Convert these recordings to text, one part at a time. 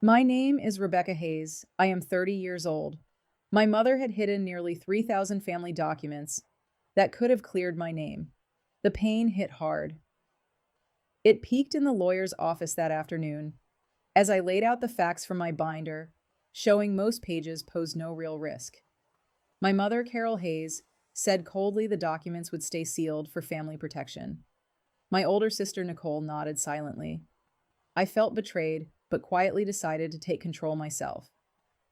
My name is Rebecca Hayes. I am 30 years old. My mother had hidden nearly 3,000 family documents that could have cleared my name. The pain hit hard. It peaked in the lawyer's office that afternoon as I laid out the facts from my binder, showing most pages posed no real risk. My mother, Carol Hayes, said coldly the documents would stay sealed for family protection. My older sister, Nicole, nodded silently. I felt betrayed, but quietly decided to take control myself.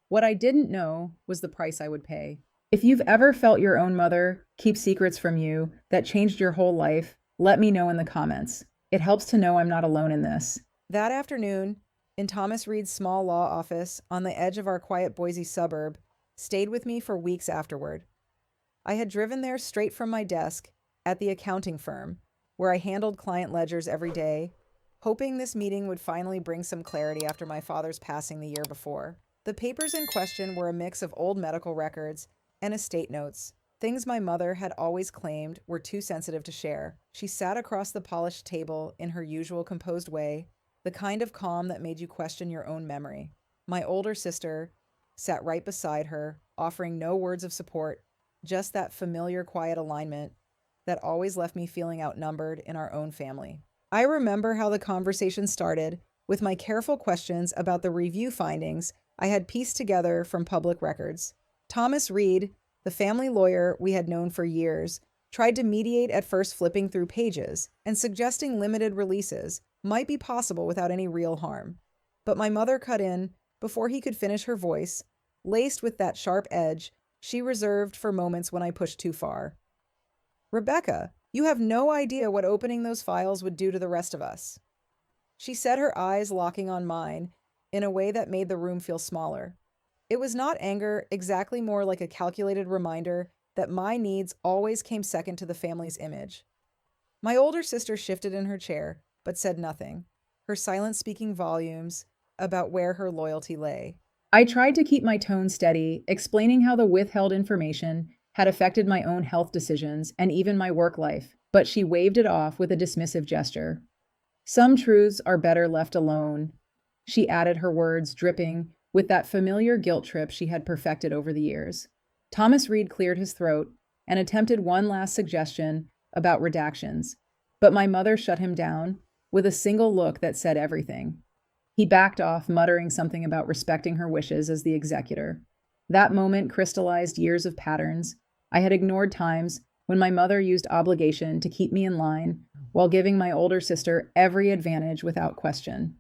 What I didn't know was the price I would pay. If you've ever felt your own mother keep secrets from you that changed your whole life, let me know in the comments. It helps to know I'm not alone in this. That afternoon, in Thomas Reed's small law office on the edge of our quiet Boise suburb, stayed with me for weeks afterward. I had driven there straight from my desk at the accounting firm, where I handled client ledgers every day, hoping this meeting would finally bring some clarity after my father's passing the year before. The papers in question were a mix of old medical records and estate notes, things my mother had always claimed were too sensitive to share. She sat across the polished table in her usual composed way, the kind of calm that made you question your own memory. My older sister sat right beside her, offering no words of support, just that familiar quiet alignment that always left me feeling outnumbered in our own family. I remember how the conversation started with my careful questions about the review findings I had pieced together from public records. Thomas Reed, the family lawyer we had known for years, tried to mediate, at first flipping through pages and suggesting limited releases might be possible without any real harm. But my mother cut in before he could finish, her voice laced with that sharp edge she reserved for moments when I pushed too far. "Rebecca, you have no idea what opening those files would do to the rest of us," she said, her eyes locking on mine in a way that made the room feel smaller. It was not anger, exactly, more like a calculated reminder that my needs always came second to the family's image. My older sister shifted in her chair, but said nothing, her silence speaking volumes about where her loyalty lay. I tried to keep my tone steady, explaining how the withheld information had affected my own health decisions and even my work life, but she waved it off with a dismissive gesture. "Some truths are better left alone," she added, her words dripping with that familiar guilt trip she had perfected over the years. Thomas Reed cleared his throat and attempted one last suggestion about redactions, but my mother shut him down with a single look that said everything. He backed off, muttering something about respecting her wishes as the executor. That moment crystallized years of patterns I had ignored, times when my mother used obligation to keep me in line while giving my older sister every advantage without question.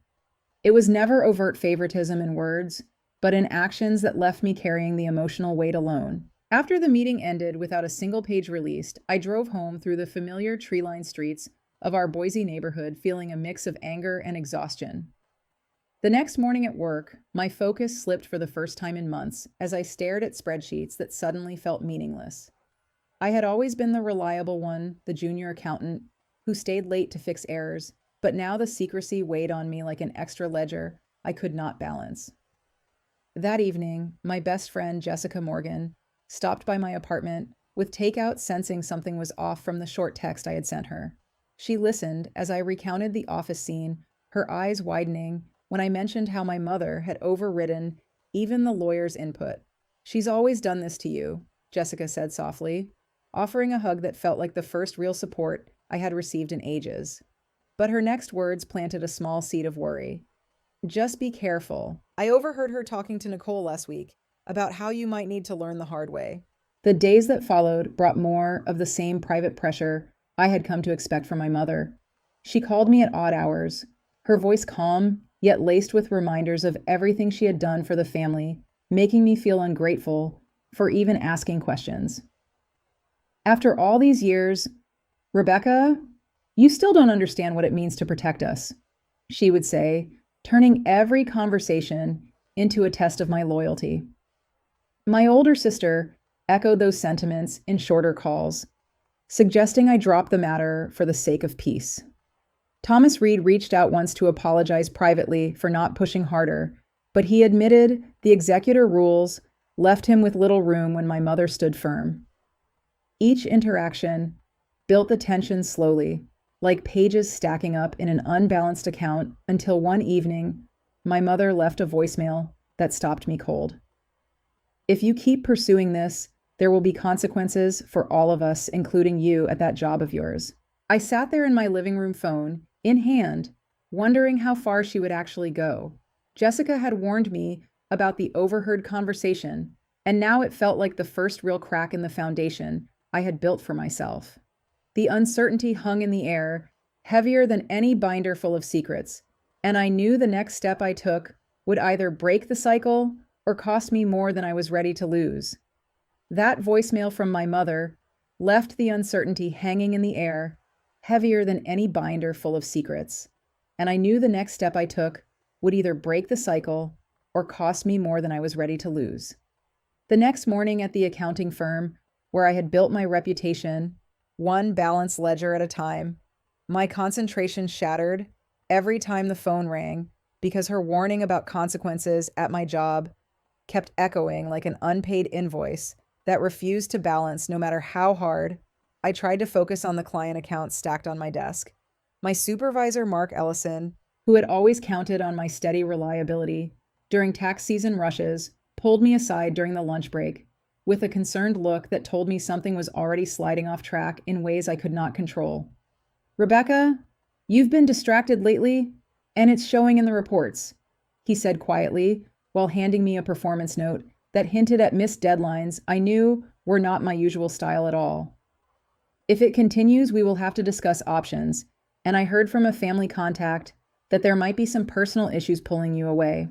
It was never overt favoritism in words, but in actions that left me carrying the emotional weight alone. After the meeting ended without a single page released, I drove home through the familiar tree-lined streets of our Boise neighborhood, feeling a mix of anger and exhaustion. The next morning at work, my focus slipped for the first time in months as I stared at spreadsheets that suddenly felt meaningless. I had always been the reliable one, the junior accountant, who stayed late to fix errors, but now the secrecy weighed on me like an extra ledger I could not balance. That evening, my best friend, Jessica Morgan, stopped by my apartment with takeout, sensing something was off from the short text I had sent her. She listened as I recounted the office scene, her eyes widening when I mentioned how my mother had overridden even the lawyer's input. "She's always done this to you," Jessica said softly, offering a hug that felt like the first real support I had received in ages. But her next words planted a small seed of worry. "Just be careful. I overheard her talking to Nicole last week about how you might need to learn the hard way." The days that followed brought more of the same private pressure I had come to expect from my mother. She called me at odd hours, her voice calm, yet laced with reminders of everything she had done for the family, making me feel ungrateful for even asking questions. "After all these years, Rebecca, you still don't understand what it means to protect us," she would say, turning every conversation into a test of my loyalty. My older sister echoed those sentiments in shorter calls, suggesting I drop the matter for the sake of peace. Thomas Reed reached out once to apologize privately for not pushing harder, but he admitted the executor rules left him with little room when my mother stood firm. Each interaction built the tension slowly, like pages stacking up in an unbalanced account, until one evening, My mother left a voicemail that stopped me cold. If you keep pursuing this, there will be consequences for all of us, including you at that job of yours. I sat there in my living room phone, in hand, wondering how far she would actually go. Jessica had warned me about the overheard conversation, and now it felt like the first real crack in the foundation I had built for myself. The uncertainty hung in the air, heavier than any binder full of secrets, and I knew the next step I took would either break the cycle or cost me more than I was ready to lose. That voicemail from my mother left the uncertainty hanging in the air, heavier than any binder full of secrets, and I knew the next step I took would either break the cycle or cost me more than I was ready to lose. The next morning at the accounting firm, where I had built my reputation, one balanced ledger at a time, my concentration shattered every time the phone rang because her warning about consequences at my job kept echoing like an unpaid invoice that refused to balance no matter how hard I tried to focus on the client accounts stacked on my desk. My supervisor, Mark Ellison, who had always counted on my steady reliability during tax season rushes, pulled me aside during the lunch break with a concerned look that told me something was already sliding off track in ways I could not control. "Rebecca, you've been distracted lately, and it's showing in the reports," he said quietly while handing me a performance note that hinted at missed deadlines I knew were not my usual style at all. "If it continues, we will have to discuss options, and I heard from a family contact that there might be some personal issues pulling you away."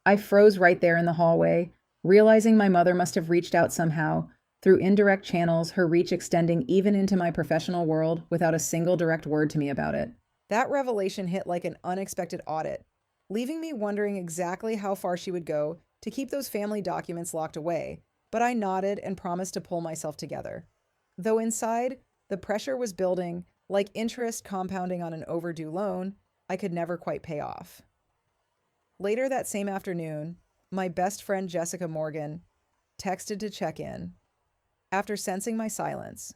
I froze right there in the hallway, realizing my mother must have reached out somehow, through indirect channels, her reach extending even into my professional world without a single direct word to me about it. That revelation hit like an unexpected audit, leaving me wondering exactly how far she would go to keep those family documents locked away, but I nodded and promised to pull myself together. Though inside, the pressure was building, like interest compounding on an overdue loan I could never quite pay off. Later that same afternoon, my best friend Jessica Morgan texted to check in, after sensing my silence.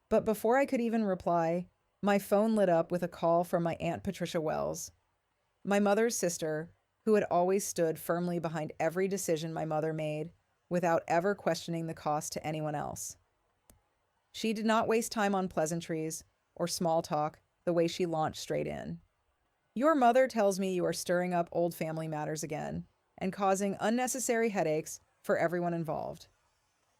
But before I could even reply, my phone lit up with a call from my Aunt Patricia Wells, my mother's sister, who had always stood firmly behind every decision my mother made without ever questioning the cost to anyone else. She did not waste time on pleasantries or small talk the way she launched straight in. "Your mother tells me you are stirring up old family matters again and causing unnecessary headaches for everyone involved,"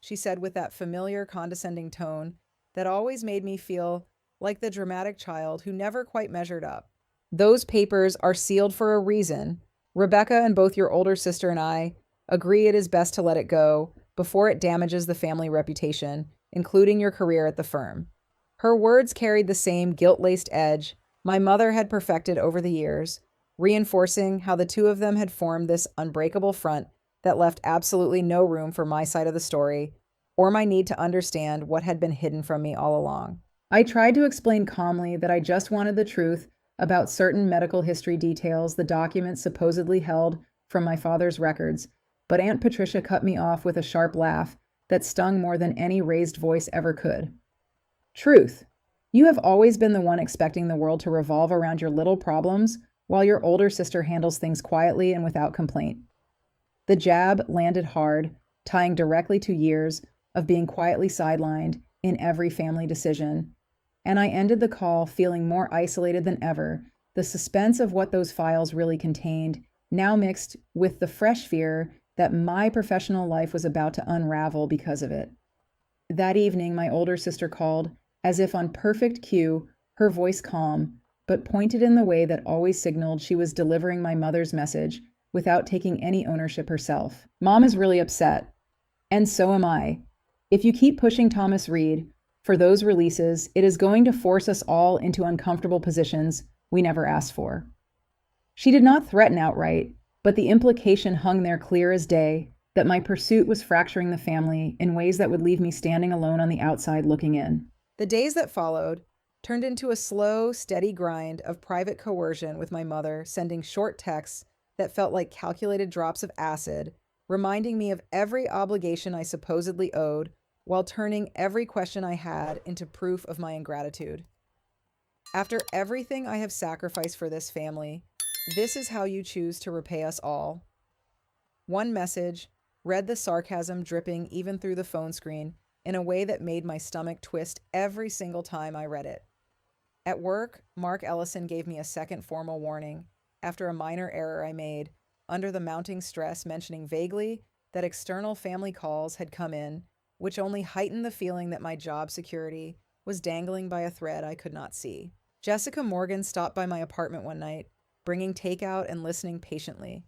she said with that familiar condescending tone that always made me feel like the dramatic child who never quite measured up. "Those papers are sealed for a reason. Rebecca and both your older sister and I agree it is best to let it go before it damages the family reputation, including your career at the firm." Her words carried the same guilt-laced edge my mother had perfected over the years, reinforcing how the two of them had formed this unbreakable front that left absolutely no room for my side of the story or my need to understand what had been hidden from me all along. I tried to explain calmly that I just wanted the truth about certain medical history details the documents supposedly held from my father's records, but Aunt Patricia cut me off with a sharp laugh that stung more than any raised voice ever could. "Truth. You have always been the one expecting the world to revolve around your little problems, while your older sister handles things quietly and without complaint." The jab landed hard, tying directly to years of being quietly sidelined in every family decision, and I ended the call feeling more isolated than ever, the suspense of what those files really contained, now mixed with the fresh fear that my professional life was about to unravel because of it. That evening, my older sister called, as if on perfect cue, her voice calm, but pointed in the way that always signaled she was delivering my mother's message without taking any ownership herself. "Mom is really upset, and so am I. If you keep pushing Thomas Reed for those releases, it is going to force us all into uncomfortable positions we never asked for." She did not threaten outright, but the implication hung there clear as day that my pursuit was fracturing the family in ways that would leave me standing alone on the outside looking in. The days that followed turned into a slow, steady grind of private coercion with my mother, sending short texts that felt like calculated drops of acid, reminding me of every obligation I supposedly owed, while turning every question I had into proof of my ingratitude. "After everything I have sacrificed for this family, This is how you choose to repay us all. One message read the sarcasm dripping even through the phone screen in a way that made my stomach twist every single time I read it. At work, Mark Ellison gave me a second formal warning after a minor error I made under the mounting stress, mentioning vaguely that external family calls had come in, which only heightened the feeling that my job security was dangling by a thread I could not see. Jessica Morgan stopped by my apartment one night, bringing takeout and listening patiently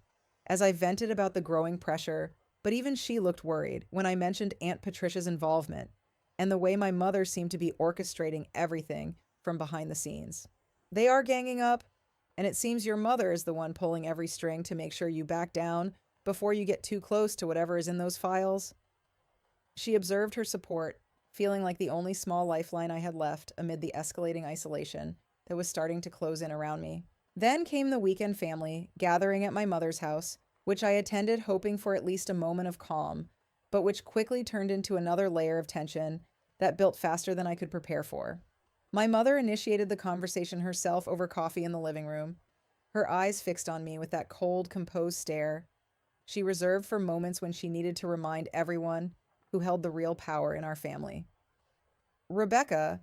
as I vented about the growing pressure, but even she looked worried when I mentioned Aunt Patricia's involvement and the way my mother seemed to be orchestrating everything from behind the scenes. They are ganging up, and it seems your mother is the one pulling every string to make sure you back down before you get too close to whatever is in those files. She observed her support, feeling like the only small lifeline I had left amid the escalating isolation that was starting to close in around me. Then came the weekend family gathering at my mother's house, which I attended hoping for at least a moment of calm, but which quickly turned into another layer of tension that built faster than I could prepare for. My mother initiated the conversation herself over coffee in the living room, her eyes fixed on me with that cold, composed stare she reserved for moments when she needed to remind everyone who held the real power in our family. Rebecca,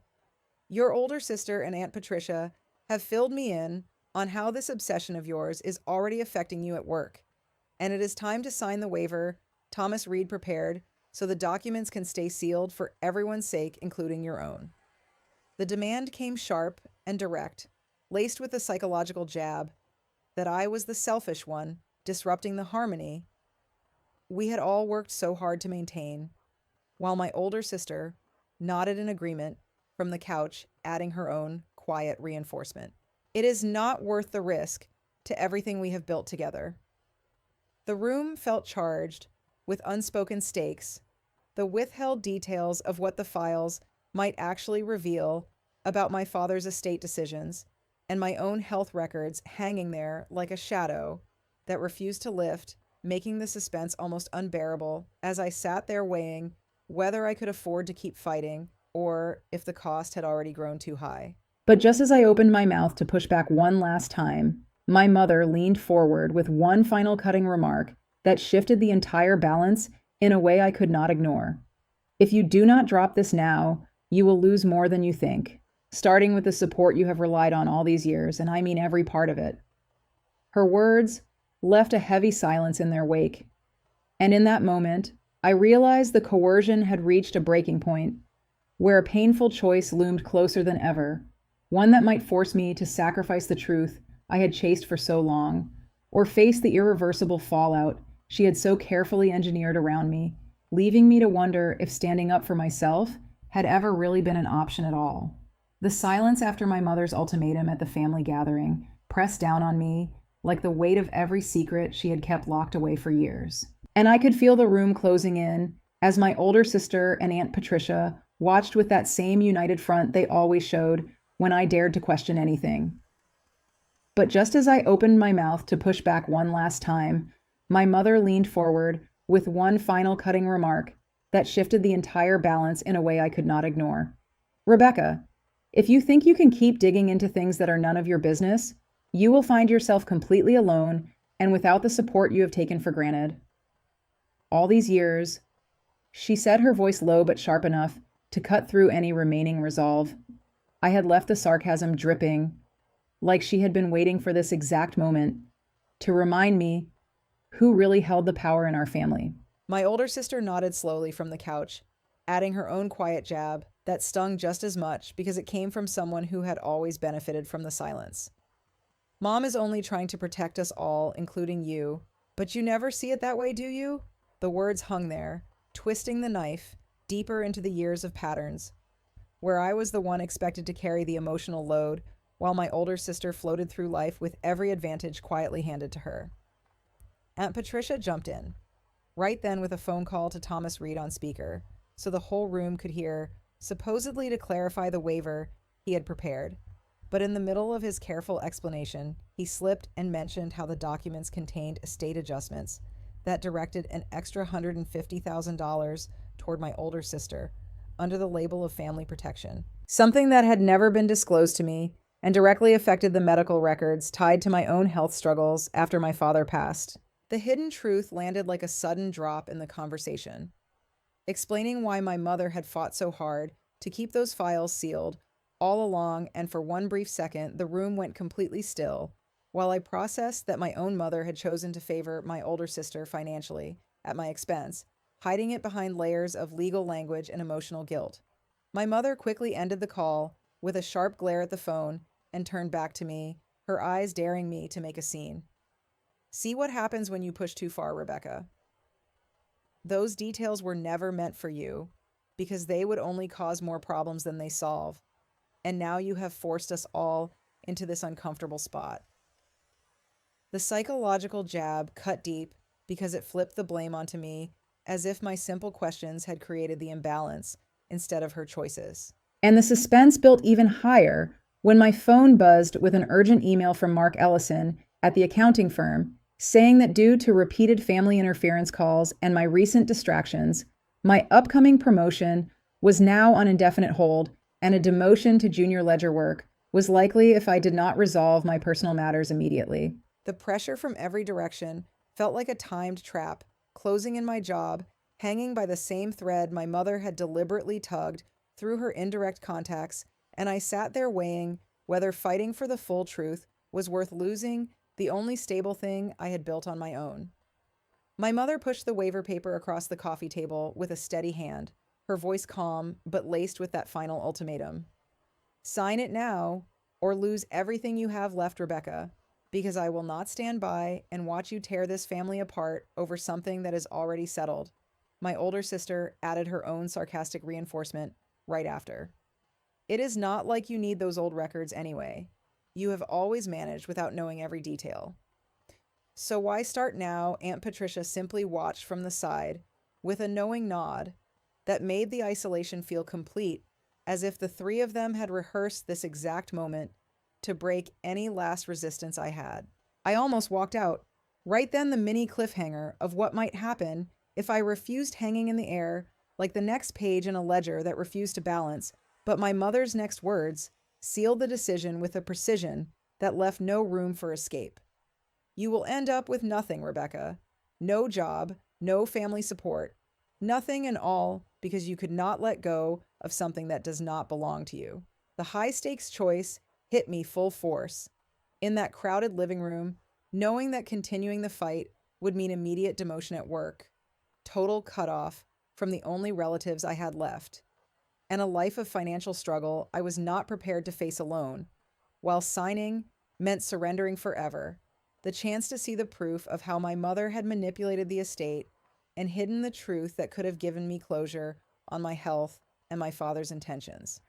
your older sister and Aunt Patricia have filled me in on how this obsession of yours is already affecting you at work, and it is time to sign the waiver Thomas Reed prepared so the documents can stay sealed for everyone's sake, including your own. The demand came sharp and direct, laced with a psychological jab that I was the selfish one, disrupting the harmony we had all worked so hard to maintain, while my older sister nodded in agreement from the couch, adding her own quiet reinforcement. It is not worth the risk to everything we have built together. The room felt charged with unspoken stakes, the withheld details of what the files might actually reveal about my father's estate decisions, and my own health records hanging there like a shadow that refused to lift, making the suspense almost unbearable as I sat there weighing whether I could afford to keep fighting or if the cost had already grown too high. But just as I opened my mouth to push back one last time, my mother leaned forward with one final cutting remark that shifted the entire balance in a way I could not ignore. If you do not drop this now, you will lose more than you think, starting with the support you have relied on all these years, and I mean every part of it. Her words left a heavy silence in their wake, and in that moment, I realized the coercion had reached a breaking point, where a painful choice loomed closer than ever, one that might force me to sacrifice the truth I had chased for so long, or face the irreversible fallout she had so carefully engineered around me, leaving me to wonder if standing up for myself had ever really been an option at all. The silence after my mother's ultimatum at the family gathering pressed down on me like the weight of every secret she had kept locked away for years. And I could feel the room closing in as my older sister and Aunt Patricia watched with that same united front they always showed when I dared to question anything. But just as I opened my mouth to push back one last time, my mother leaned forward with one final cutting remark that shifted the entire balance in a way I could not ignore. Rebecca, if you think you can keep digging into things that are none of your business, you will find yourself completely alone and without the support you have taken for granted. All these years, she said, her voice low but sharp enough to cut through any remaining resolve. I had left the sarcasm dripping, like she had been waiting for this exact moment to remind me who really held the power in our family. My older sister nodded slowly from the couch, adding her own quiet jab that stung just as much because it came from someone who had always benefited from the silence. Mom is only trying to protect us all, including you, but you never see it that way, do you? The words hung there, twisting the knife deeper into the years of patterns, where I was the one expected to carry the emotional load, while my older sister floated through life with every advantage quietly handed to her. Aunt Patricia jumped in, right then with a phone call to Thomas Reed on speaker, so the whole room could hear, supposedly to clarify the waiver he had prepared. But in the middle of his careful explanation, he slipped and mentioned how the documents contained estate adjustments that directed an extra $150,000 toward my older sister under the label of family protection. Something that had never been disclosed to me and directly affected the medical records tied to my own health struggles after my father passed. The hidden truth landed like a sudden drop in the conversation, explaining why my mother had fought so hard to keep those files sealed all along, and for one brief second, the room went completely still while I processed that my own mother had chosen to favor my older sister financially at my expense, hiding it behind layers of legal language and emotional guilt. My mother quickly ended the call with a sharp glare at the phone and turned back to me, her eyes daring me to make a scene. See what happens when you push too far, Rebecca. Those details were never meant for you because they would only cause more problems than they solve. And now you have forced us all into this uncomfortable spot. The psychological jab cut deep because it flipped the blame onto me, as if my simple questions had created the imbalance instead of her choices. And the suspense built even higher when my phone buzzed with an urgent email from Mark Ellison at the accounting firm, saying that due to repeated family interference calls and my recent distractions, my upcoming promotion was now on indefinite hold, and a demotion to junior ledger work was likely if I did not resolve my personal matters immediately. The pressure from every direction felt like a timed trap, closing in my job, hanging by the same thread my mother had deliberately tugged through her indirect contacts, and I sat there weighing whether fighting for the full truth was worth losing the only stable thing I had built on my own. My mother pushed the waiver paper across the coffee table with a steady hand, her voice calm but laced with that final ultimatum. Sign it now or lose everything you have left, Rebecca, because I will not stand by and watch you tear this family apart over something that is already settled. My older sister added her own sarcastic reinforcement right after. It is not like you need those old records anyway. You have always managed without knowing every detail. So why start now? Aunt Patricia simply watched from the side with a knowing nod that made the isolation feel complete, as if the three of them had rehearsed this exact moment to break any last resistance I had. I almost walked out. Right then, the mini cliffhanger of what might happen if I refused hanging in the air like the next page in a ledger that refused to balance, but my mother's next words sealed the decision with a precision that left no room for escape. You will end up with nothing, Rebecca. No job, no family support, nothing and all because you could not let go of something that does not belong to you. The high-stakes choice hit me full force. In that crowded living room, knowing that continuing the fight would mean immediate demotion at work, total cutoff from the only relatives I had left, and a life of financial struggle I was not prepared to face alone, while signing meant surrendering forever, the chance to see the proof of how my mother had manipulated the estate and hidden the truth that could have given me closure on my health and my father's intentions.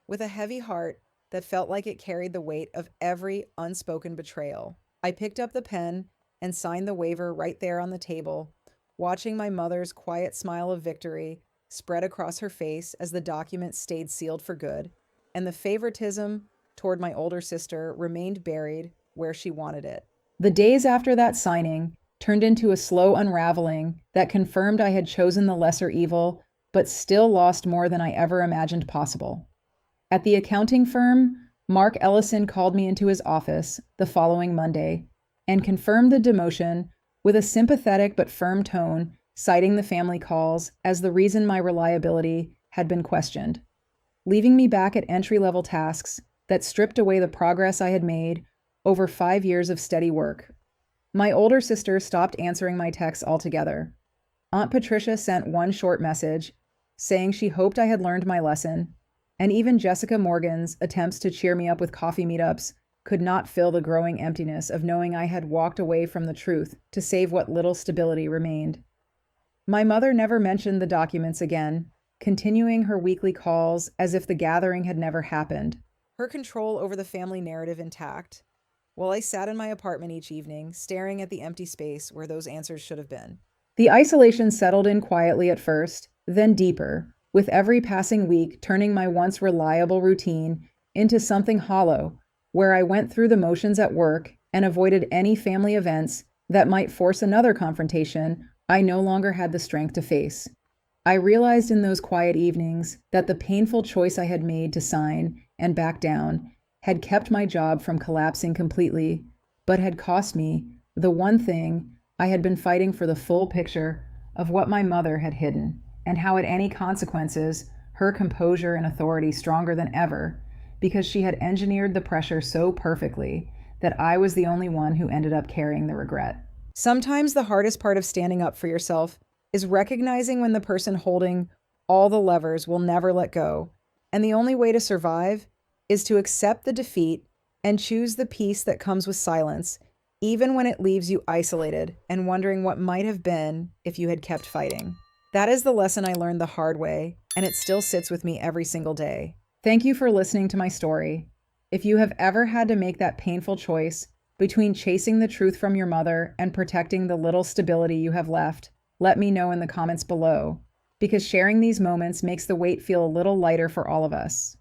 With a heavy heart that felt like it carried the weight of every unspoken betrayal, I picked up the pen and signed the waiver right there on the table, watching my mother's quiet smile of victory spread across her face as the document stayed sealed for good, and the favoritism toward my older sister remained buried where she wanted it. The days after that signing turned into a slow unraveling that confirmed I had chosen the lesser evil, but still lost more than I ever imagined possible. At the accounting firm, Mark Ellison called me into his office the following Monday and confirmed the demotion with a sympathetic but firm tone, citing the family calls as the reason my reliability had been questioned, leaving me back at entry-level tasks that stripped away the progress I had made over 5 years of steady work. My older sister stopped answering my texts altogether. Aunt Patricia sent one short message saying she hoped I had learned my lesson, and even Jessica Morgan's attempts to cheer me up with coffee meetups could not fill the growing emptiness of knowing I had walked away from the truth to save what little stability remained. My mother never mentioned the documents again, continuing her weekly calls as if the gathering had never happened, her control over the family narrative intact, while I sat in my apartment each evening, staring at the empty space where those answers should have been. The isolation settled in quietly at first, then deeper, with every passing week turning my once reliable routine into something hollow, where I went through the motions at work and avoided any family events that might force another confrontation I no longer had the strength to face. I realized in those quiet evenings that the painful choice I had made to sign and back down had kept my job from collapsing completely, but had cost me the one thing I had been fighting for: the full picture of what my mother had hidden, and how at any consequences, her composure and authority stronger than ever, because she had engineered the pressure so perfectly that I was the only one who ended up carrying the regret. Sometimes the hardest part of standing up for yourself is recognizing when the person holding all the levers will never let go, and the only way to survive is to accept the defeat and choose the peace that comes with silence, even when it leaves you isolated and wondering what might have been if you had kept fighting. That is the lesson I learned the hard way, and it still sits with me every single day. Thank you for listening to my story. If you have ever had to make that painful choice between chasing the truth from your mother and protecting the little stability you have left, let me know in the comments below, because sharing these moments makes the weight feel a little lighter for all of us.